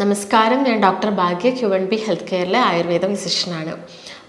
നമസ്കാരം, ഞാൻ ഡോക്ടർ ഭാഗ്യ Q1B health കെയറിലെ Ayurveda ഫിസിഷ്യനാണ്.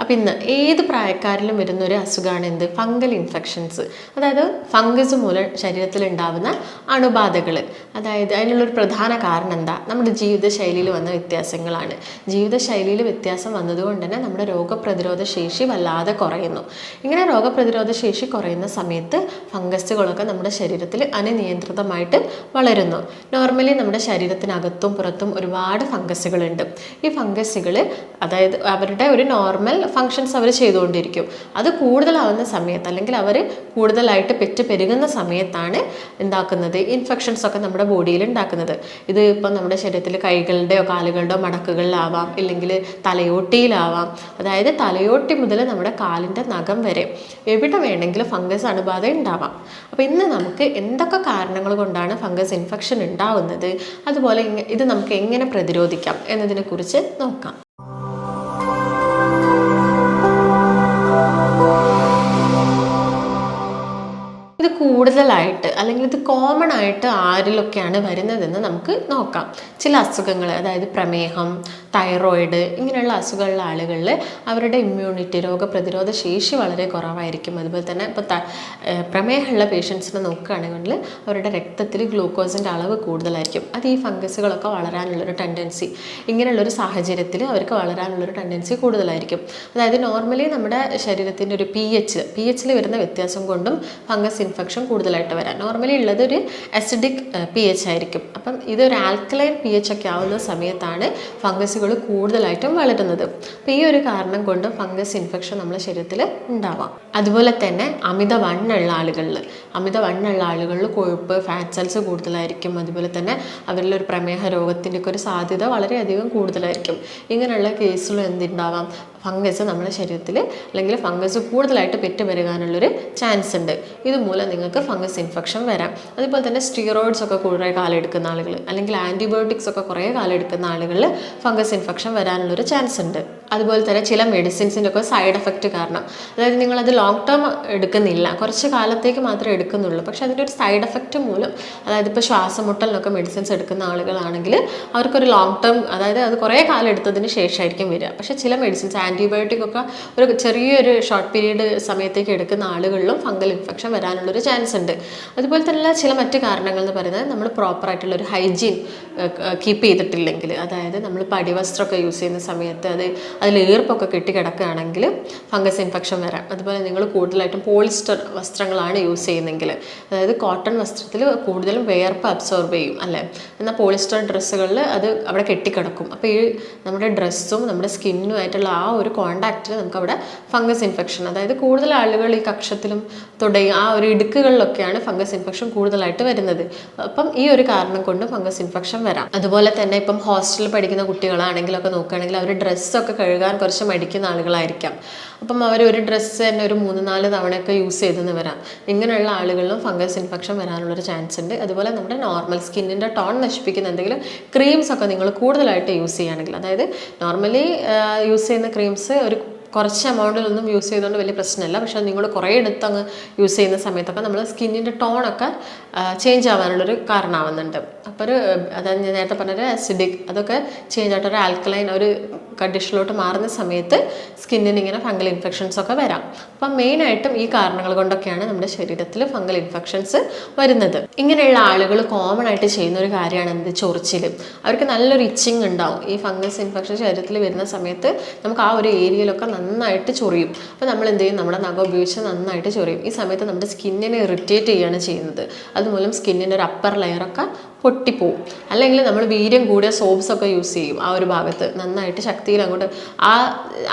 അപ്പോൾ ഇന്ന് ഏത് പ്രായക്കാരിലും വരുന്ന ഒരു അസുഖമാണ് എന്ത്? Fungal infections. അതായത് ഫംഗസ് മൂലം ശരീരത്തിൽ ഉണ്ടാകുന്ന അണുബാധകൾ. അതായത് അതിനുള്ളൊരു പ്രധാന കാരണം എന്താ? നമ്മുടെ ജീവിതശൈലിയിൽ വന്ന വ്യത്യാസങ്ങളാണ്. ജീവിതശൈലിയിൽ വ്യത്യാസം വന്നതുകൊണ്ട് തന്നെ നമ്മുടെ രോഗപ്രതിരോധ ശേഷി വല്ലാതെ കുറയുന്നു. ഇങ്ങനെ രോഗപ്രതിരോധ ശേഷി കുറയുന്ന സമയത്ത് ഫംഗസുകളൊക്കെ നമ്മുടെ ശരീരത്തിൽ അനിയന്ത്രിതമായിട്ട് വളരുന്നു. നോർമലി നമ്മുടെ ശരീരത്തിനകത്തും പുറത്തും ഒരുപാട് ഫംഗസുകളുണ്ട്. ഈ ഫംഗസുകൾ അതായത് അവരുടെ ഒരു നോർമൽ ഫങ്ഷൻസ് അവർ ചെയ്തുകൊണ്ടിരിക്കും. അത് കൂടുതലാവുന്ന സമയത്ത് അല്ലെങ്കിൽ അവർ കൂടുതലായിട്ട് പെരുകുന്ന സമയത്താണ് ഉണ്ടാക്കുന്നത് ഇൻഫെക്ഷൻസ് ഒക്കെ നമ്മുടെ ബോഡിയിൽ ഉണ്ടാക്കുന്നത്. ഇത് ഇപ്പം നമ്മുടെ ശരീരത്തിൽ കൈകളുടെയോ കാലുകളുടെയോ മടക്കുകളിലാവാം, ഇല്ലെങ്കിൽ തലയോട്ടിയിലാവാം. അതായത് തലയോട്ടി മുതൽ നമ്മുടെ കാലിൻ്റെ നഖം വരെ എവിടെ വേണമെങ്കിലും ഫംഗസ് അണുബാധ ഉണ്ടാവാം. അപ്പോൾ ഇന്ന് നമുക്ക് എന്തൊക്കെ കാരണങ്ങൾ കൊണ്ടാണ് ഫംഗസ് ഇൻഫെക്ഷൻ ഉണ്ടാവുന്നത്, അതുപോലെ ഇത് നമുക്ക് എങ്ങനെ പ്രതിരോധിക്കാം എന്നതിനെക്കുറിച്ച് നോക്കാം. ഇത് കൂടുതലായിട്ട് അല്ലെങ്കിൽ ഇത് കോമൺ ആയിട്ട് ആരിലൊക്കെയാണ് വരുന്നതെന്ന് നമുക്ക് നോക്കാം. ചില അസുഖങ്ങൾ, അതായത് പ്രമേഹം, തൈറോയിഡ്, ഇങ്ങനെയുള്ള അസുഖമുള്ള ആളുകളിൽ അവരുടെ ഇമ്മ്യൂണിറ്റി, രോഗപ്രതിരോധ ശേഷി വളരെ കുറവായിരിക്കും. അതുപോലെ തന്നെ ഇപ്പോൾ പ്രമേഹമുള്ള പേഷ്യൻസിനെ നോക്കുകയാണെങ്കിൽ അവരുടെ രക്തത്തിൽ ഗ്ലൂക്കോസിൻ്റെ അളവ് കൂടുതലായിരിക്കും. അത് ഈ ഫംഗസുകളൊക്കെ വളരാനുള്ളൊരു ടെൻഡൻസി, ഇങ്ങനെയുള്ളൊരു സാഹചര്യത്തിൽ അവർക്ക് വളരാനുള്ളൊരു ടെൻഡൻസി കൂടുതലായിരിക്കും. അതായത് നോർമലി നമ്മുടെ ശരീരത്തിൻ്റെ ഒരു പി എച്ചിൽ വരുന്ന വ്യത്യാസം കൊണ്ടും ഫംഗസ് ഇൻഫെക്ഷൻ കൂടുതലായിട്ട് വരാം. നോർമലി ഉള്ളത് ഒരു അസിഡിക് pH ആയിരിക്കും. അപ്പം ഇതൊരു ആൽക്കലൈൻ pH ഒക്കെ ആവുന്ന സമയത്താണ് ഫംഗസുകൾ കൂടുതലായിട്ടും വളരുന്നത്. അപ്പോൾ ഈ ഒരു കാരണം കൊണ്ട് ഫംഗസ് ഇൻഫെക്ഷൻ നമ്മുടെ ശരീരത്തിൽ ഉണ്ടാവാം. അതുപോലെ തന്നെ അമിതവണ്ണമുള്ള ആളുകളിൽ കൊഴുപ്പ്, ഫാറ്റ് സെൽസ് കൂടുതലായിരിക്കും. അതുപോലെ തന്നെ അവരിൽ ഒരു പ്രമേഹ രോഗത്തിൻ്റെ ഒക്കെ ഒരു സാധ്യത വളരെയധികം കൂടുതലായിരിക്കും. ഇങ്ങനെയുള്ള കേസുകൾ എന്തുണ്ടാവാം? ഫംഗസ് നമ്മുടെ ശരീരത്തിൽ അല്ലെങ്കിൽ ഫംഗസ് കൂടുതലായിട്ട് പെരുകാനുള്ളൊരു ചാൻസ് ഉണ്ട്. ഇതുമൂലം നിങ്ങൾക്ക് ഫംഗസ് ഇൻഫെക്ഷൻ വരാം. അതുപോലെ തന്നെ സ്റ്റിറോയിഡ്സ് ഒക്കെ കുറേ കാലം എടുക്കുന്ന ആളുകൾ അല്ലെങ്കിൽ ആൻറ്റിബയോട്ടിക്സ് ഒക്കെ കുറേ കാലം എടുക്കുന്ന ആളുകളിൽ ഫംഗസ് ഇൻഫെക്ഷൻ വരാനുള്ളൊരു ചാൻസ് ഉണ്ട്. അതുപോലെ തന്നെ ചില മെഡിസിൻസിൻ്റെ ഒക്കെ സൈഡ് എഫക്റ്റ് കാരണം, അതായത് നിങ്ങളത് ലോങ് ടേം എടുക്കുന്നില്ല, കുറച്ച് കാലത്തേക്ക് മാത്രമേ എടുക്കുന്നുള്ളൂ, പക്ഷെ അതിൻ്റെ ഒരു സൈഡ് എഫക്റ്റ് മൂലം, അതായത് ഇപ്പോൾ ശ്വാസമുട്ടലിനൊക്കെ മെഡിസിൻസ് എടുക്കുന്ന ആളുകളാണെങ്കിൽ അവർക്കൊരു ലോങ് ടേം, അതായത് അത് കുറേ കാലം എടുത്തതിന് ശേഷമായിരിക്കും വരിക. പക്ഷേ ചില മെഡിസിൻസ്, ആൻറ്റിബയോട്ടിക് ഒക്കെ ഒരു ചെറിയൊരു ഷോർട്ട് പീരീഡ് സമയത്തേക്ക് എടുക്കുന്ന ആളുകളിലും ഫംഗൽ ഇൻഫെക്ഷൻ വരാനുള്ളൊരു ചാൻസ് ഉണ്ട്. അതുപോലെ തന്നെ ചില മറ്റ് കാരണങ്ങൾ എന്ന് പറയുന്നത് നമ്മൾ പ്രോപ്പറായിട്ടുള്ളൊരു ഹൈജീൻ കീപ്പ് ചെയ്തിട്ടില്ലെങ്കിൽ, അതായത് നമ്മൾ പടിവസ്ത്രമൊക്കെ യൂസ് ചെയ്യുന്ന സമയത്ത് അതിൽ ഈർപ്പൊക്കെ കെട്ടിക്കിടക്കുകയാണെങ്കിൽ ഫംഗസ് ഇൻഫെക്ഷൻ വരാം. അതുപോലെ നിങ്ങൾ കൂടുതലായിട്ടും പോളിസ്റ്റർ വസ്ത്രങ്ങളാണ് യൂസ് ചെയ്യുന്നതെങ്കിൽ, അതായത് കോട്ടൺ വസ്ത്രത്തിൽ കൂടുതലും വിയർപ്പ് അബ്സോർബ് ചെയ്യും അല്ലേ, എന്നാൽ പോളിസ്റ്റർ ഡ്രസ്സുകളിൽ അത് അവിടെ കെട്ടിക്കിടക്കും. അപ്പോൾ ഈ നമ്മുടെ ഡ്രസ്സും നമ്മുടെ സ്കിന്നുമായിട്ടുള്ള ആ ഒരു കോണ്ടാക്റ്റിൽ നമുക്കവിടെ ഫംഗസ് ഇൻഫെക്ഷൻ, അതായത് കൂടുതൽ ആളുകൾ ഈ കക്ഷത്തിലും തുടങ്ങി ആ ഒരു ഇടുക്കുകളിലൊക്കെയാണ് ഫംഗസ് ഇൻഫെക്ഷൻ കൂടുതലായിട്ട് വരുന്നത്. അപ്പം ഈ ഒരു കാരണം കൊണ്ട് ഫംഗസ് ഇൻഫെക്ഷൻ വരാം. അതുപോലെ തന്നെ ഇപ്പം ഹോസ്റ്റലിൽ പഠിക്കുന്ന കുട്ടികളാണെങ്കിലൊക്കെ നോക്കുകയാണെങ്കിൽ അവർ ഡ്രസ്സൊക്കെ കഴുകാൻ കുറച്ച് മടിക്കുന്ന ആളുകളായിരിക്കാം. അപ്പം അവർ ഒരു ഡ്രസ്സ് തന്നെ ഒരു 3-4 തവണയൊക്കെ യൂസ് ചെയ്തെന്ന് വരാം. ഇങ്ങനെയുള്ള ആളുകളിലും ഫംഗസ് ഇൻഫെക്ഷൻ വരാനുള്ളൊരു ചാൻസ് ഉണ്ട്. അതുപോലെ നമ്മുടെ നോർമൽ സ്കിന്നിൻ്റെ ടോൺ നശിപ്പിക്കുന്ന എന്തെങ്കിലും ക്രീംസ് ഒക്കെ നിങ്ങൾ കൂടുതലായിട്ട് യൂസ് ചെയ്യുകയാണെങ്കിൽ, അതായത് നോർമലി യൂസ് ചെയ്യുന്ന ക്രീംസ് ഒരു കുറച്ച് എമൗണ്ടിലൊന്നും യൂസ് ചെയ്തുകൊണ്ട് വലിയ പ്രശ്നമില്ല, പക്ഷേ നിങ്ങൾ കുറേ എടുത്ത് അങ്ങ് യൂസ് ചെയ്യുന്ന സമയത്തൊക്കെ നമ്മൾ സ്കിന്നിൻ്റെ ടോണൊക്കെ ചേഞ്ച് ആവാനുള്ളൊരു കാരണമാവുന്നുണ്ട്. അപ്പോൾ അതായത് ഞാൻ നേരത്തെ പറഞ്ഞൊരു അസിഡിക് അതൊക്കെ ചേഞ്ച് ആയിട്ട് ഒരു ആൽക്കലൈൻ ഒരു കണ്ടീഷനിലോട്ട് മാറുന്ന സമയത്ത് സ്കിന്നിന് ഇങ്ങനെ ഫംഗൽ ഇൻഫെക്ഷൻസ് ഒക്കെ വരാം. അപ്പം മെയിനായിട്ടും ഈ കാരണങ്ങൾ കൊണ്ടൊക്കെയാണ് നമ്മുടെ ശരീരത്തിൽ ഫംഗൽ ഇൻഫെക്ഷൻസ് വരുന്നത്. ഇങ്ങനെയുള്ള ആളുകൾ കോമൺ ആയിട്ട് ചെയ്യുന്ന ഒരു കാര്യമാണ് എന്ത്? ചൊറിച്ചിൽ. അവർക്ക് നല്ലൊരു ഇച്ചിങ് ഉണ്ടാവും. ഈ ഫംഗസ് ഇൻഫെക്ഷൻ ശരീരത്തിൽ വരുന്ന സമയത്ത് നമുക്ക് ആ ഒരു ഏരിയയിലൊക്കെ നന്നായിട്ട് ചൊറിയും. അപ്പോൾ നമ്മൾ എന്ത് ചെയ്യും? നമ്മുടെ നഖം ഉപയോഗിച്ച് നന്നായിട്ട് ചൊറിയും. ഈ സമയത്ത് നമ്മുടെ സ്കിന്നിനെ ഇറിറ്റേറ്റ് ചെയ്യുകയാണ് ചെയ്യുന്നത്. അതുമൂലം സ്കിന്നിൻ്റെ ഒരു അപ്പർ ലെയറൊക്കെ പൊട്ടിപ്പോവും. അല്ലെങ്കിൽ നമ്മൾ വീര്യം കൂടിയ സോപ്സൊക്കെ യൂസ് ചെയ്യും ആ ഒരു ഭാഗത്ത് നന്നായിട്ട് ശക്തിയിൽ അങ്ങോട്ട്.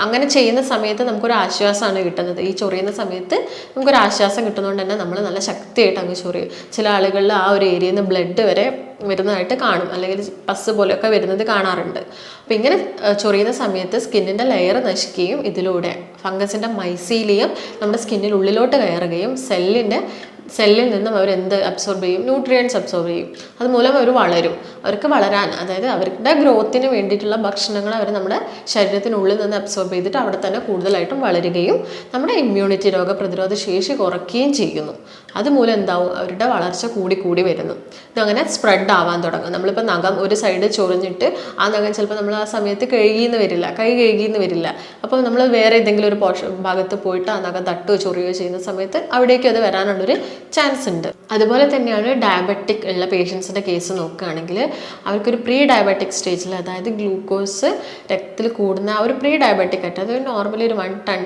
അങ്ങനെ ചെയ്യുന്ന സമയത്ത് നമുക്കൊരു ആശ്വാസമാണ് കിട്ടുന്നത്. ഈ ചൊറിയുന്ന സമയത്ത് നമുക്കൊരു ആശ്വാസം കിട്ടുന്നതുകൊണ്ട് തന്നെ നമ്മൾ നല്ല ശക്തിയായിട്ട് അങ്ങ് ചൊറിയും. ചില ആളുകളിൽ ആ ഒരു ഏരിയയിൽ നിന്ന് ബ്ലഡ് വരെ വരുന്നതായിട്ട് കാണും, അല്ലെങ്കിൽ പസ് പോലെയൊക്കെ വരുന്നത് കാണാറുണ്ട്. അപ്പം ഇങ്ങനെ ചൊറിയുന്ന സമയത്ത് സ്കിന്നിൻ്റെ ലെയർ നശിക്കുകയും ഇതിലൂടെ ഫംഗസിൻ്റെ മൈസീലിയം നമ്മുടെ സ്കിന്നിനുള്ളിലോട്ട് കയറുകയും സെല്ലിൻ്റെ സെല്ലിൽ നിന്നും അവർ എന്ത് അബ്സോർബ് ചെയ്യും? ന്യൂട്രിയൻസ് അബ്സോർബ് ചെയ്യും. അതുമൂലം അവർ വളരും. അവർക്ക് വളരാൻ, അതായത് അവരുടെ ഗ്രോത്തിന് വേണ്ടിയിട്ടുള്ള ഭക്ഷണങ്ങൾ അവർ നമ്മുടെ ശരീരത്തിനുള്ളിൽ നിന്ന് അബ്സോർബ് ചെയ്തിട്ട് അവിടെ തന്നെ കൂടുതലായിട്ടും വളരുകയും നമ്മുടെ ഇമ്മ്യൂണിറ്റി, രോഗപ്രതിരോധ ശേഷി കുറയ്ക്കുകയും ചെയ്യുന്നു. അതുമൂലം എന്താവും? അവരുടെ വളർച്ച കൂടി വരുന്നു. ഇതങ്ങനെ സ്പ്രെഡ് ആവാൻ തുടങ്ങും. നമ്മളിപ്പോൾ നഖം ഒരു സൈഡ് ചൊറിഞ്ഞിട്ട് ആ നഖം ചിലപ്പോൾ നമ്മൾ ആ സമയത്ത് കഴുകിയെന്ന് വരില്ല, കൈ കഴുകിയെന്ന് വരില്ല. അപ്പോൾ നമ്മൾ വേറെ ഏതെങ്കിലും ഒരു ഭാഗത്ത് പോയിട്ട് ആ നഖം തട്ടുകയോ ചൊറിയുകയോ ചെയ്യുന്ന സമയത്ത് അവിടേക്ക് അത് വരാനുള്ളൊരു ചാൻസ് ഉണ്ട്. അതുപോലെ തന്നെയാണ് ഡയബറ്റിക് ഉള്ള പേഷ്യൻസിൻ്റെ കേസ് നോക്കുകയാണെങ്കിൽ അവർക്കൊരു പ്രീ ഡയബറ്റിക് സ്റ്റേജിൽ, അതായത് ഗ്ലൂക്കോസ് രക്തത്തിൽ കൂടുന്ന ആ ഒരു പ്രീ ഡയബറ്റിക് ആയിട്ട്, അത് നോർമലി ഒരു 1 ടൺ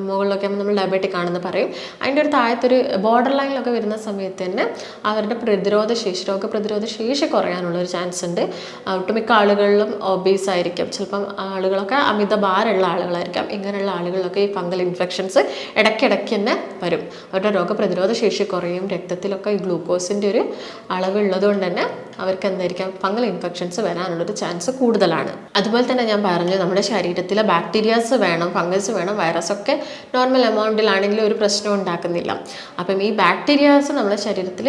മുകളിലൊക്കെ നമ്മൾ ഡയബറ്റിക് ആണെന്ന് പറയും. അതിൻ്റെ ഒരു താഴത്തൊരു ബോർഡർ ലൈനിലൊക്കെ വരുന്ന സമയത്ത് തന്നെ അവരുടെ രോഗപ്രതിരോധ ശേഷി കുറയാനുള്ളൊരു ചാൻസ് ഉണ്ട്. ഒട്ടുമിക്ക ആളുകളിലും ഒബീസ് ആയിരിക്കും, ചിലപ്പം ആളുകളൊക്കെ അമിത ഭാരമുള്ള ആളുകളായിരിക്കാം. ഇങ്ങനെയുള്ള ആളുകളിലൊക്കെ ഈ ഫംഗൽ ഇൻഫെക്ഷൻസ് ഇടയ്ക്കിടയ്ക്ക് തന്നെ വരും. അവരുടെ രോഗപ്രതിരോധ ശേഷി കുറയും. രക്തത്തിലൊക്കെ ഈ ഗ്ലൂക്കോസിൻ്റെ ഒരു അളവ് ഉള്ളതുകൊണ്ട് തന്നെ അവർക്ക് എന്തായിരിക്കാം? ഫംഗൽ ഇൻഫെക്ഷൻസ് വരാനുള്ളൊരു ചാൻസ് കൂടുതലാണ്. അതുപോലെ തന്നെ ഞാൻ പറഞ്ഞു, നമ്മുടെ ശരീരത്തിൽ ബാക്ടീരിയാസ് വേണം, ഫംഗസ് വേണം, വൈറസ് ഒക്കെ നോർമൽ എമൗണ്ടിലാണെങ്കിൽ ഒരു പ്രശ്നം ഉണ്ടാക്കുന്നില്ല. അപ്പം ഈ ബാക്ടീരിയാസ് നമ്മുടെ ശരീരത്തിൽ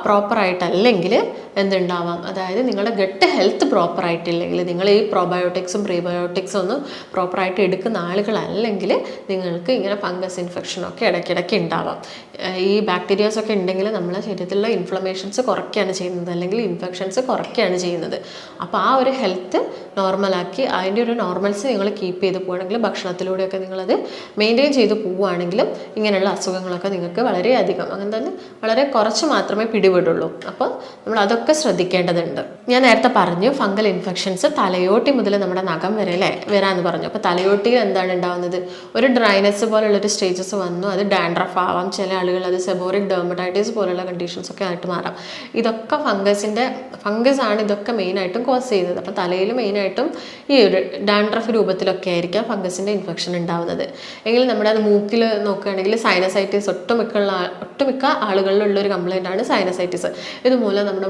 പ്രോപ്പറായിട്ടല്ലെങ്കിൽ എന്തുണ്ടാവാം? അതായത് നിങ്ങളുടെ ഗട്ട് ഹെൽത്ത് പ്രോപ്പറായിട്ടില്ലെങ്കിൽ, നിങ്ങൾ ഈ പ്രോബയോട്ടിക്സും പ്രീബയോട്ടിക്സും ഒന്നും പ്രോപ്പറായിട്ട് എടുക്കുന്ന ആളുകളല്ലെങ്കിൽ നിങ്ങൾക്ക് ഇങ്ങനെ ഫംഗസ് ഇൻഫെക്ഷനൊക്കെ ഇടയ്ക്കിടയ്ക്ക് ഉണ്ടാവാം. ഈ ബാക്ടീരിയാസ് ഒക്കെ ഉണ്ടെങ്കിൽ നമ്മുടെ ശരീരത്തിലുള്ള ഇൻഫ്ലമേഷൻസ് കുറയ്ക്കുകയാണ് ചെയ്യുന്നത്, അല്ലെങ്കിൽ ഇൻഫെക്ഷൻസ് കുറയ്ക്കുകയാണ് ചെയ്യുന്നത്. അപ്പോൾ ആ ഒരു ഹെൽത്ത് നോർമലാക്കി അതിൻ്റെ ഒരു നോർമൽസ് നിങ്ങൾ കീപ്പ് ചെയ്ത് പോവുകയാണെങ്കിൽ, ഭക്ഷണത്തിലൂടെയൊക്കെ നിങ്ങളത് മെയിൻറ്റെയിൻ ചെയ്ത് പോവുകയാണെങ്കിലും ഇങ്ങനെയുള്ള അസുഖങ്ങളൊക്കെ നിങ്ങൾക്ക് വളരെയധികം, അങ്ങനെ തന്നെ വളരെ കുറച്ച് മാത്രമേ പിടിപെടുള്ളൂ. അപ്പോൾ നമ്മൾ അതൊക്കെ ശ്രദ്ധിക്കേണ്ടതുണ്ട്. ഞാൻ നേരത്തെ പറഞ്ഞു ഫംഗൽ ഇൻഫെക്ഷൻസ് തലയോട്ടി മുതൽ നമ്മുടെ നഖം വരെ വരാമെന്ന് പറഞ്ഞു. അപ്പോൾ തലയോട്ടിയിൽ എന്താണ് ഉണ്ടാകുന്നത്? ഒരു ഡ്രൈനെസ് പോലുള്ളൊരു സ്റ്റേജസ് വന്നു. അത് ഡാൻഡ്രഫ് ആവാം, ചില ആളുകൾ അത് സെബോറിക് ഡെർമറ്റൈറ്റിസ് പോലുള്ള കണ്ടീഷൻസ് ഒക്കെ ആയിട്ട് മാറാം. ഇതൊക്കെ ഫംഗസ് ആണ് ഇതൊക്കെ മെയിനായിട്ടും കോസ് ചെയ്യുന്നത്. അപ്പോൾ തലയിൽ മെയിനായിട്ടും ഈ ഒരു ഡാൻഡ്രഫ് രൂപത്തിലൊക്കെ ആയിരിക്കാം ഫംഗസിൻ്റെ ഇൻഫെക്ഷൻ ഉണ്ടാവുന്നത്. എങ്കിൽ നമ്മുടെ അത് മൂക്കിൽ നോക്കുകയാണെങ്കിൽ സൈനസൈറ്റിസ് ഒട്ടുമിക്ക ആളുകളിലുള്ളൊരു കംപ്ലൈൻ്റ് ആണ് സൈനസൈറ്റിസ്. ഇതുമൂലം നമ്മുടെ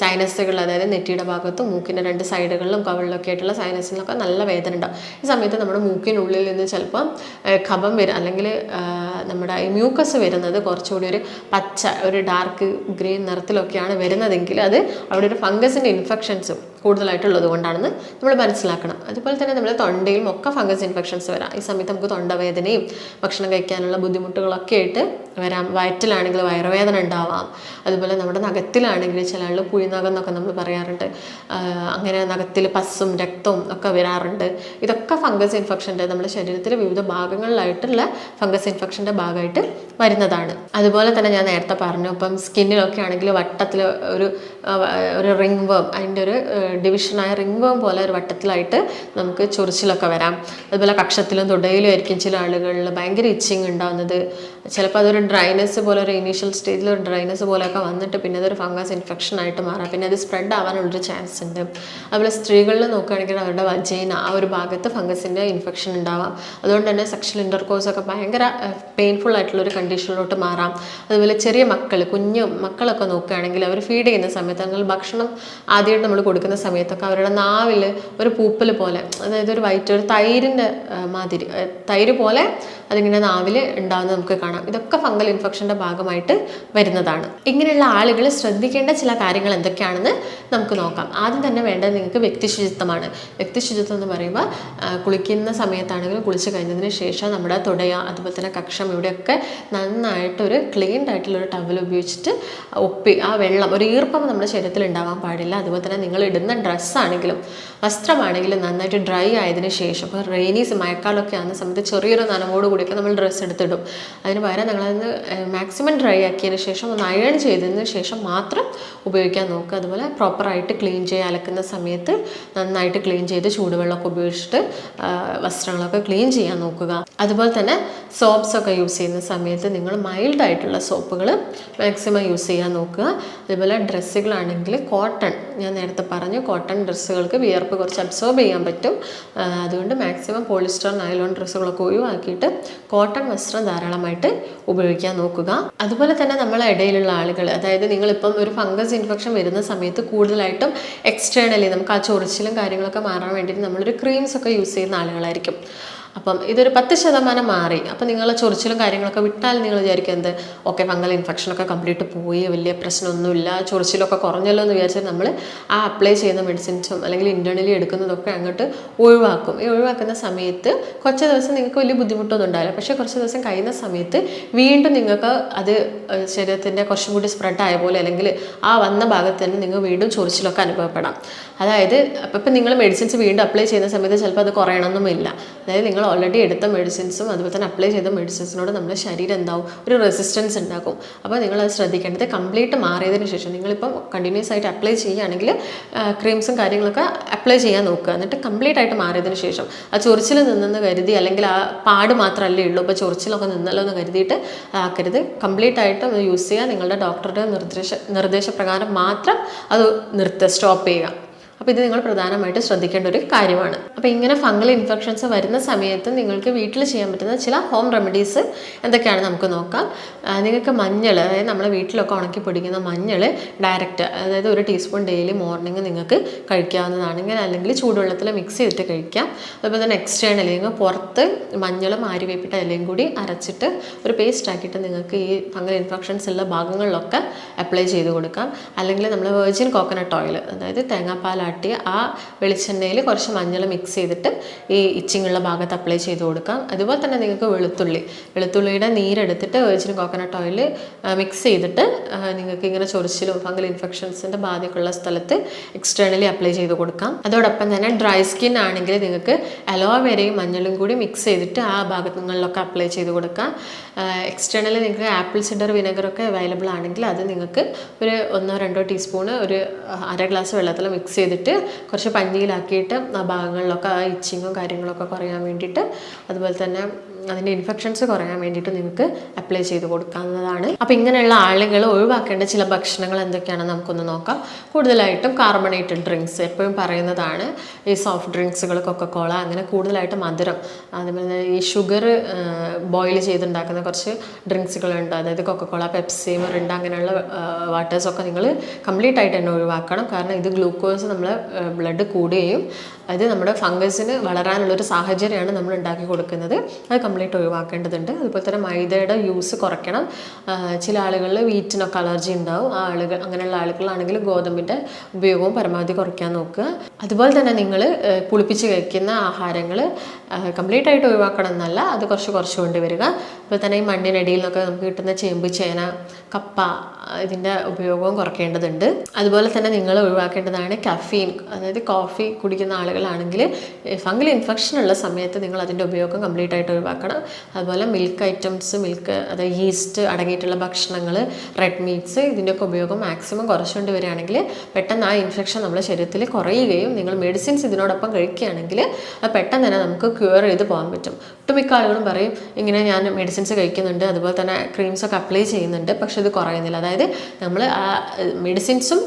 സൈനസുകൾ, അതായത് നെറ്റിയുടെ ഭാഗത്തും മൂക്കിൻ്റെ 2 സൈഡുകളിലും കവിളിലൊക്കെ ആയിട്ടുള്ള സൈനസിനൊക്കെ നല്ല വേദന ഉണ്ടാവും. ഈ സമയത്ത് നമ്മുടെ മൂക്കിനുള്ളിൽ നിന്ന് ചിലപ്പം കഫം വരും, അല്ലെങ്കിൽ നമ്മുടെ മ്യൂക്കസ് വരുന്നത് കുറച്ചുകൂടി ഒരു പച്ച, ഒരു ഡാർക്ക് ഗ്രീൻ നിറത്തിലൊക്കെയാണ് വരുന്നതെങ്കിൽ അത് അവിടെ ഒരു ഫംഗസിൻ്റെ ഇൻഫെക്ഷൻസും കൂടുതലായിട്ടുള്ളത് കൊണ്ടാണെന്ന് നമ്മൾ മനസ്സിലാക്കണം. അതുപോലെ തന്നെ നമ്മുടെ തൊണ്ടയിലും ഒക്കെ ഫംഗസ് ഇൻഫെക്ഷൻസ് വരാം. ഈ സമയത്ത് നമുക്ക് തൊണ്ടവേദനയും ഭക്ഷണം കഴിക്കാനുള്ള ബുദ്ധിമുട്ടുകളൊക്കെ ആയിട്ട് വരാം. വയറ്റിലാണെങ്കിൽ വയറുവേദന ഉണ്ടാവാം. അതുപോലെ നമ്മുടെ നഖത്തിലാണെങ്കിൽ ചില ആൾ പുഴിനഖം എന്നൊക്കെ നമ്മൾ പറയാറുണ്ട്. അങ്ങനെ നഖത്തിൽ പസ്സും രക്തവും ഒക്കെ വരാറുണ്ട്. ഇതൊക്കെ ഫംഗസ് ഇൻഫെക്ഷൻ്റെ, നമ്മുടെ ശരീരത്തിലെ വിവിധ ഭാഗങ്ങളിലായിട്ടുള്ള ഫംഗസ് ഇൻഫെക്ഷൻ്റെ ഭാഗമായിട്ട് വരുന്നതാണ്. അതുപോലെ തന്നെ ഞാൻ നേരത്തെ പറഞ്ഞു, ഇപ്പം സ്കിന്നിലൊക്കെ ആണെങ്കിൽ വട്ടത്തിൽ ഒരു റിംഗ് വേം, അതിൻ്റെ ഒരു ഡിവിഷനായ റിംഗ് വേം പോലെ ഒരു വട്ടത്തിലായിട്ട് നമുക്ക് ചൊറിച്ചിലൊക്കെ വരാം. അതുപോലെ കക്ഷത്തിലും തുടയിലും ആയിരിക്കും ചില ആളുകളിൽ ഭയങ്കര ഇച്ചിങ് ഉണ്ടാകുന്നത്. ചിലപ്പോൾ അതൊരു ഡ്രൈനെസ് പോലെ, ഒരു ഇനീഷ്യൽ സ്റ്റേജിൽ ഒരു ഡ്രൈനെസ് പോലെയൊക്കെ വന്നിട്ട് പിന്നെ അതൊരു ഫംഗസ് ഇൻഫെക്ഷൻ ആയിട്ട് മാറാം. പിന്നെ അത് സ്പ്രെഡ് ആവാനുള്ളൊരു ചാൻസ് ഉണ്ട്. അതുപോലെ സ്ത്രീകളിൽ നോക്കുകയാണെങ്കിൽ അവരുടെ വജൈന ആ ഒരു ഭാഗത്ത് ഫംഗസിൻ്റെ ഇൻഫെക്ഷൻ ഉണ്ടാവാം. അതുകൊണ്ട് തന്നെ സെക്ഷൽ ഇൻ്റർകോഴ്സ് ഒക്കെ ഭയങ്കര പെയിൻഫുൾ ആയിട്ടുള്ളൊരു കണ്ടീഷനിലോട്ട് മാറാം. അതുപോലെ ചെറിയ കുഞ്ഞു മക്കളൊക്കെ നോക്കുകയാണെങ്കിൽ അവർ ഫീഡ് ചെയ്യുന്ന സമയത്ത്, അല്ലെങ്കിൽ ഭക്ഷണം ആദ്യമായിട്ട് നമ്മൾ കൊടുക്കുന്ന സമയത്തൊക്കെ അവരുടെ നാവിൽ ഒരു പൂപ്പൽ പോലെ, അതായത് ഒരു തൈരിൻ്റെ മാതിരി, തൈര് പോലെ അതിങ്ങനെ നാവിൽ ഉണ്ടാകുന്നത് നമുക്ക് കാണാം. ഇതൊക്കെ ഫംഗൽ ഇൻഫെക്ഷൻ്റെ ഭാഗമായിട്ട് വരുന്നതാണ്. ഇങ്ങനെയുള്ള ആളുകൾ ശ്രദ്ധിക്കേണ്ട ചില കാര്യങ്ങൾ എന്തൊക്കെയാണെന്ന് നമുക്ക് നോക്കാം. ആദ്യം തന്നെ വേണ്ടത് നിങ്ങൾക്ക് വ്യക്തിശുചിത്വമാണ്. വ്യക്തിശുചിത്വം എന്ന് പറയുമ്പോൾ കുളിക്കുന്ന സമയത്താണെങ്കിലും കുളിച്ച് കഴിഞ്ഞതിന് ശേഷം നമ്മുടെ തുടയ, അതുപോലെ തന്നെ കക്ഷം, ഇവിടെയൊക്കെ നന്നായിട്ടൊരു ക്ലീൻഡ് ആയിട്ടുള്ളൊരു ടവൽ ഉപയോഗിച്ചിട്ട് ആ വെള്ളം, ഒരു ഈർപ്പം നമ്മുടെ ശരീരത്തിൽ ഉണ്ടാവാൻ പാടില്ല. അതുപോലെ തന്നെ നിങ്ങൾ ഇടുന്ന ഡ്രസ്സാണെങ്കിലും വസ്ത്രമാണെങ്കിലും നന്നായിട്ട് ഡ്രൈ ആയതിനു ശേഷം, ഇപ്പോൾ റെയിനീസ് മഴക്കാലമൊക്കെ ആകുന്ന സമയത്ത് ചെറിയൊരു നനവോട് കൂടിയൊക്കെ നമ്മൾ ഡ്രസ്സ് എടുത്തിടും. അതിന് പകരം നിങ്ങളതിന് മാക്സിമം ഡ്രൈ ആക്കിയതിന് ശേഷം ഒന്ന് അയൺ ചെയ്തതിന് ശേഷം മാത്രം ഉപയോഗിക്കാൻ നോക്കുക. അതുപോലെ പ്രോപ്പറായിട്ട് ക്ലീൻ ചെയ്യുക. അലക്കുന്ന സമയത്ത് നന്നായിട്ട് ക്ലീൻ ചെയ്ത് ചൂടുവെള്ളമൊക്കെ ഉപയോഗിച്ചിട്ട് വസ്ത്രങ്ങളൊക്കെ ക്ലീൻ ചെയ്യാൻ നോക്കുക. അതുപോലെ തന്നെ സോപ്സൊക്കെ യൂസ് ചെയ്യുന്ന സമയത്ത് നിങ്ങൾ മൈൽഡായിട്ടുള്ള സോപ്പുകൾ മാക്സിമം യൂസ് ചെയ്യാൻ നോക്കുക. അതുപോലെ ഡ്രസ്സുകളാണെങ്കിൽ കോട്ടൺ, ഞാൻ നേരത്തെ പറഞ്ഞു കോട്ടൺ ഡ്രസ്സുകൾക്ക് വിയർപ്പ് കുറച്ച് അബ്സോർബ് ചെയ്യാൻ പറ്റും. അതുകൊണ്ട് മാക്സിമം പോളിസ്റ്റർ, നൈലോൺ ഡ്രസ്സുകളൊക്കെ ഒഴിവാക്കിയിട്ട് കോട്ടൺ വസ്ത്രം ധാരാളമായിട്ട് ഉപയോഗിക്കാൻ നോക്കുക. അതുപോലെ തന്നെ നമ്മളെ ഇടയിലുള്ള ആളുകൾ, അതായത് നിങ്ങളിപ്പം ഒരു ഫംഗസ് ഇൻഫെക്ഷൻ വരുന്ന സമയത്ത് കൂടുതലായിട്ടും എക്സ്റ്റേണലി നമുക്ക് ആ ചൊറിച്ചിലും കാര്യങ്ങളൊക്കെ മാറാൻ വേണ്ടിയിട്ട് നമ്മളൊരു ക്രീംസ് ഒക്കെ യൂസ് ചെയ്യുന്ന ആളുകളായിരിക്കും. അപ്പം ഇതൊരു 10% മാറി. അപ്പം നിങ്ങൾ ചൊറിച്ചിലും കാര്യങ്ങളൊക്കെ വിട്ടാൽ നിങ്ങൾ വിചാരിക്കും എന്ത് ഓക്കെ ഫംഗൽ ഇൻഫെക്ഷനൊക്കെ കംപ്ലീറ്റ് പോയി, വലിയ പ്രശ്നമൊന്നുമില്ല, ചൊറിച്ചിലൊക്കെ കുറഞ്ഞല്ലോ എന്ന് വിചാരിച്ചാൽ നമ്മൾ ആ അപ്ലൈ ചെയ്യുന്ന മെഡിസിൻസും അല്ലെങ്കിൽ ഇൻറ്റേർണലി എടുക്കുന്നതൊക്കെ അങ്ങോട്ട് ഒഴിവാക്കും. ഈ ഒഴിവാക്കുന്ന സമയത്ത് കുറച്ച് ദിവസം നിങ്ങൾക്ക് വലിയ ബുദ്ധിമുട്ടൊന്നും ഉണ്ടാവില്ല. പക്ഷേ കുറച്ച് ദിവസം കഴിയുന്ന സമയത്ത് വീണ്ടും നിങ്ങൾക്ക് അത് ശരീരത്തിൻ്റെ കുറച്ചും കൂടി സ്പ്രെഡായ പോലെ അല്ലെങ്കിൽ ആ വന്ന ഭാഗത്ത് തന്നെ നിങ്ങൾ വീണ്ടും ചൊറിച്ചിലൊക്കെ അനുഭവപ്പെടാം. അതായത് അപ്പം നിങ്ങൾ മെഡിസിൻസ് വീണ്ടും അപ്ലൈ ചെയ്യുന്ന സമയത്ത് ചിലപ്പോൾ അത് കുറയണമെന്നുമില്ല. അതായത് നിങ്ങൾ ഓൾറെഡി എടുത്ത മെഡിസിൻസും അതുപോലെ തന്നെ അപ്ലൈ ചെയ്ത മെഡിസിൻസിനോട് നമ്മുടെ ശരീരം എന്താവും, ഒരു റെസിസ്റ്റൻസ് ഉണ്ടാക്കും. അപ്പോൾ നിങ്ങളത് ശ്രദ്ധിക്കേണ്ടത് കംപ്ലീറ്റ് മാറിയതിന് ശേഷം നിങ്ങളിപ്പം കണ്ടിന്യൂസ് ആയിട്ട് അപ്ലൈ ചെയ്യുകയാണെങ്കിൽ ക്രീംസും കാര്യങ്ങളൊക്കെ അപ്ലൈ ചെയ്യാൻ നോക്കുക. എന്നിട്ട് കംപ്ലീറ്റ് ആയിട്ട് മാറിയതിന് ശേഷം ആ ചൊറിച്ചിൽ നിന്നെന്ന് കരുതി അല്ലെങ്കിൽ ആ പാട് മാത്രമല്ലേ ഉള്ളൂ, ഇപ്പോൾ ചൊറിച്ചിലൊക്കെ നിന്നല്ലോ എന്ന് കരുതിയിട്ട് ആക്കരുത്. കംപ്ലീറ്റ് ആയിട്ട് അത് യൂസ് ചെയ്യുക. നിങ്ങളുടെ ഡോക്ടറുടെ നിർദ്ദേശപ്രകാരം മാത്രം അത് സ്റ്റോപ്പ് ചെയ്യുക. അപ്പോൾ ഇത് നിങ്ങൾ പ്രധാനമായിട്ട് ശ്രദ്ധിക്കേണ്ട ഒരു കാര്യമാണ്. അപ്പോൾ ഇങ്ങനെ ഫംഗൽ ഇൻഫെക്ഷൻസ് വരുന്ന സമയത്ത് നിങ്ങൾക്ക് വീട്ടിൽ ചെയ്യാൻ പറ്റുന്ന ചില ഹോം റെമഡീസ് എന്തൊക്കെയാണ് നമുക്ക് നോക്കാം. നിങ്ങൾക്ക് മഞ്ഞൾ, അതായത് നമ്മളെ വീട്ടിലൊക്കെ ഉണക്കി പൊടിക്കുന്ന മഞ്ഞൾ ഡയറക്റ്റ്, അതായത് 1 ടീസ്പൂൺ ഡെയിലി മോർണിംഗ് നിങ്ങൾക്ക് കഴിക്കാവുന്നതാണ്. ഇങ്ങനെ അല്ലെങ്കിൽ ചൂടുവെള്ളത്തിൽ മിക്സ് ചെയ്തിട്ട് കഴിക്കാം. അതുപോലെ തന്നെ എക്സ്റ്റേണലി നിങ്ങൾ പുറത്ത് മഞ്ഞളും ആര്യവേപ്പിട്ട ഇലയും കൂടി അരച്ചിട്ട് ഒരു പേസ്റ്റ് ആക്കിയിട്ട് നിങ്ങൾക്ക് ഈ ഫംഗൽ ഇൻഫെക്ഷൻസ് ഉള്ള ഭാഗങ്ങളിലൊക്കെ അപ്ലൈ ചെയ്ത് കൊടുക്കാം. അല്ലെങ്കിൽ നമ്മൾ വെർജിൻ കോക്കനട്ട് ഓയിൽ, അതായത് തേങ്ങാപ്പാൽ ആ വെളിച്ചെണ്ണയിൽ കുറച്ച് മഞ്ഞൾ മിക്സ് ചെയ്തിട്ട് ഈ ഇച്ചിങ്ങുള്ള ഭാഗത്ത് അപ്ലൈ ചെയ്ത് കൊടുക്കാം. അതുപോലെ തന്നെ നിങ്ങൾക്ക് വെളുത്തുള്ളിയുടെ നീരെടുത്തിട്ട് വെർജിൻ കോക്കനട്ട് ഓയിൽ മിക്സ് ചെയ്തിട്ട് നിങ്ങൾക്ക് ഇങ്ങനെ ചൊറിച്ചിലും ഫംഗൽ ഇൻഫെക്ഷൻസിൻ്റെ ബാധയുള്ള സ്ഥലത്ത് എക്സ്റ്റേണലി അപ്ലൈ ചെയ്ത് കൊടുക്കാം. അതോടൊപ്പം തന്നെ ഡ്രൈ സ്കിൻ ആണെങ്കിൽ നിങ്ങൾക്ക് അലോവേരയും മഞ്ഞളും കൂടി മിക്സ് ചെയ്തിട്ട് ആ ഭാഗങ്ങളിലൊക്കെ അപ്ലൈ ചെയ്ത് കൊടുക്കാം. എക്സ്റ്റേണലി നിങ്ങൾക്ക് ആപ്പിൾ സിഡർ വിനെഗറൊക്കെ അവൈലബിൾ ആണെങ്കിൽ അത് നിങ്ങൾക്ക് ഒരു 1-2 ടീസ്പൂണ് ഒരു അര ഗ്ലാസ് വെള്ളത്തിൽ മിക്സ് ചെയ്തിട്ട് കുറച്ച് പഞ്ഞിയിലാക്കിയിട്ട് ആ ഭാഗങ്ങളിലൊക്കെ ആ ഇച്ചിങ്ങും കാര്യങ്ങളൊക്കെ കുറയാൻ വേണ്ടിയിട്ട്, അതുപോലെ തന്നെ അതിൻ്റെ ഇൻഫെക്ഷൻസ് കുറയാൻ വേണ്ടിയിട്ട് നിങ്ങൾക്ക് അപ്ലൈ ചെയ്ത് കൊടുക്കാവുന്നതാണ്. അപ്പോൾ ഇങ്ങനെയുള്ള ആളുകൾ ഒഴിവാക്കേണ്ട ചില ഭക്ഷണങ്ങൾ എന്തൊക്കെയാണെന്ന് നമുക്കൊന്ന് നോക്കാം. കൂടുതലായിട്ടും കാർബണേറ്റഡ് ഡ്രിങ്ക്സ് എപ്പോഴും പറയുന്നതാണ്. ഈ സോഫ്റ്റ് ഡ്രിങ്ക്സുകൾ, കൊക്കക്കോള, അങ്ങനെ കൂടുതലായിട്ട് മധുരം, അതുപോലെ ഈ ഷുഗർ ബോയിൽ ചെയ്തുണ്ടാക്കുന്ന കുറച്ച് ഡ്രിങ്ക്സുകളുണ്ട്. അതായത് കൊക്കക്കോള, പെപ്സി, മിറിൻഡ അങ്ങനെയുള്ള വാട്ടേഴ്സൊക്കെ നിങ്ങൾ കംപ്ലീറ്റ് ആയിട്ട് തന്നെ ഒഴിവാക്കണം. കാരണം ഇത് ഗ്ലൂക്കോസ് നമ്മളെ ബ്ലഡ് കൂടുകയും അത് നമ്മുടെ ഫംഗസിന് വളരാനുള്ളൊരു സാഹചര്യമാണ് നമ്മൾ ഉണ്ടാക്കി കൊടുക്കുന്നത്. അത് കംപ്ലീറ്റ് ഒഴിവാക്കേണ്ടതുണ്ട്. അതുപോലെ തന്നെ മൈദയുടെ യൂസ് കുറയ്ക്കണം. ചില ആളുകളിൽ വീറ്റിനൊക്കെ അലർജി ഉണ്ടാവും. അങ്ങനെയുള്ള ആളുകളാണെങ്കിൽ ഗോതമ്പിൻ്റെ ഉപയോഗവും പരമാവധി കുറയ്ക്കാൻ നോക്കുക. അതുപോലെ തന്നെ നിങ്ങൾ പുളിപ്പിച്ച് കഴിക്കുന്ന ആഹാരങ്ങൾ കംപ്ലീറ്റ് ആയിട്ട് ഒഴിവാക്കണം എന്നല്ല, അത് കുറച്ച് കൊണ്ടുവരിക. അതുപോലെ തന്നെ ഈ മണ്ണിനടിയിൽ നിന്നൊക്കെ നമുക്ക് കിട്ടുന്ന ചേമ്പ്, ചേന, കപ്പ, ഇതിൻ്റെ ഉപയോഗവും കുറയ്ക്കേണ്ടതുണ്ട്. അതുപോലെ തന്നെ നിങ്ങൾ ഒഴിവാക്കേണ്ടതാണ് കഫീൻ, അതായത് കോഫി കുടിക്കുന്ന ആളുകളാണെങ്കിൽ ഫംഗൽ ഇൻഫെക്ഷൻ ഉള്ള സമയത്ത് നിങ്ങൾ അതിൻ്റെ ഉപയോഗം കംപ്ലീറ്റ് ആയിട്ട് ഒഴിവാക്കണം. അതുപോലെ മിൽക്ക് ഐറ്റംസ്, അതായത് ഈസ്റ്റ് അടങ്ങിയിട്ടുള്ള ഭക്ഷണങ്ങൾ, റെഡ് മീറ്റ്സ്, ഇതിൻ്റെയൊക്കെ ഉപയോഗം മാക്സിമം കുറച്ചുകൊണ്ട് വരികയാണെങ്കിൽ പെട്ടെന്ന് ആ ഇൻഫെക്ഷൻ നമ്മുടെ ശരീരത്തിൽ കുറയുകയും നിങ്ങൾ മെഡിസിൻസ് ഇതിനോടൊപ്പം കഴിക്കുകയാണെങ്കിൽ അത് പെട്ടെന്ന് തന്നെ നമുക്ക് ക്യൂർ ചെയ്ത് പോകാൻ പറ്റും. ഒട്ടുമിക്ക ആളുകളും പറയും ഇങ്ങനെ ഞാൻ മെഡിസിൻസ് കഴിക്കുന്നുണ്ട്, അതുപോലെ തന്നെ ക്രീംസൊക്കെ അപ്ലൈ ചെയ്യുന്നുണ്ട്, പക്ഷെ ഇത് കുറയുന്നില്ല. അതായത് നമ്മൾ ആ മെഡിസിൻസും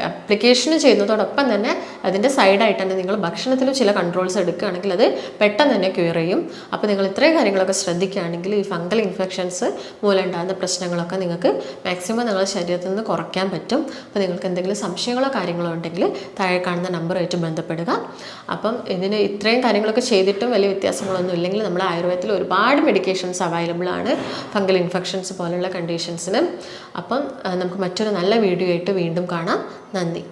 അപ്ലിക്കേഷന് ചെയ്യുന്നതോടൊപ്പം തന്നെ അതിൻ്റെ സൈഡായിട്ട് തന്നെ നിങ്ങൾ ഭക്ഷണത്തിലും ചില കൺട്രോൾസ് എടുക്കുകയാണെങ്കിൽ അത് പെട്ടെന്ന് തന്നെ ക്യൂർ ചെയ്യും. അപ്പോൾ നിങ്ങൾ ഇത്രയും കാര്യങ്ങളൊക്കെ ശ്രദ്ധിക്കുകയാണെങ്കിൽ ഈ ഫംഗൽ ഇൻഫെക്ഷൻസ് മൂലം ഉണ്ടാകുന്ന പ്രശ്നങ്ങളൊക്കെ നിങ്ങൾക്ക് മാക്സിമം നിങ്ങളുടെ ശരീരത്തിൽ നിന്ന് കുറയ്ക്കാൻ പറ്റും. അപ്പോൾ നിങ്ങൾക്ക് എന്തെങ്കിലും സംശയങ്ങളോ കാര്യങ്ങളോ ഉണ്ടെങ്കിൽ താഴെ കാണുന്ന നമ്പറുമായിട്ട് ബന്ധപ്പെടുക. അപ്പം ഇതിന് ഇത്രയും കാര്യങ്ങളൊക്കെ ചെയ്തിട്ടും വലിയ വ്യത്യാസങ്ങളൊന്നും ഇല്ലെങ്കിൽ നമ്മുടെ ആയുർവേദത്തിൽ ഒരുപാട് മെഡിക്കേഷൻസ് അവൈലബിൾ ആണ് ഫംഗൽ ഇൻഫെക്ഷൻസ് പോലുള്ള കണ്ടീഷൻസിന്. അപ്പം നമുക്ക് മറ്റൊരു നല്ല വീഡിയോ ആയിട്ട് വീണ്ടും കാണാം. നന്ദി.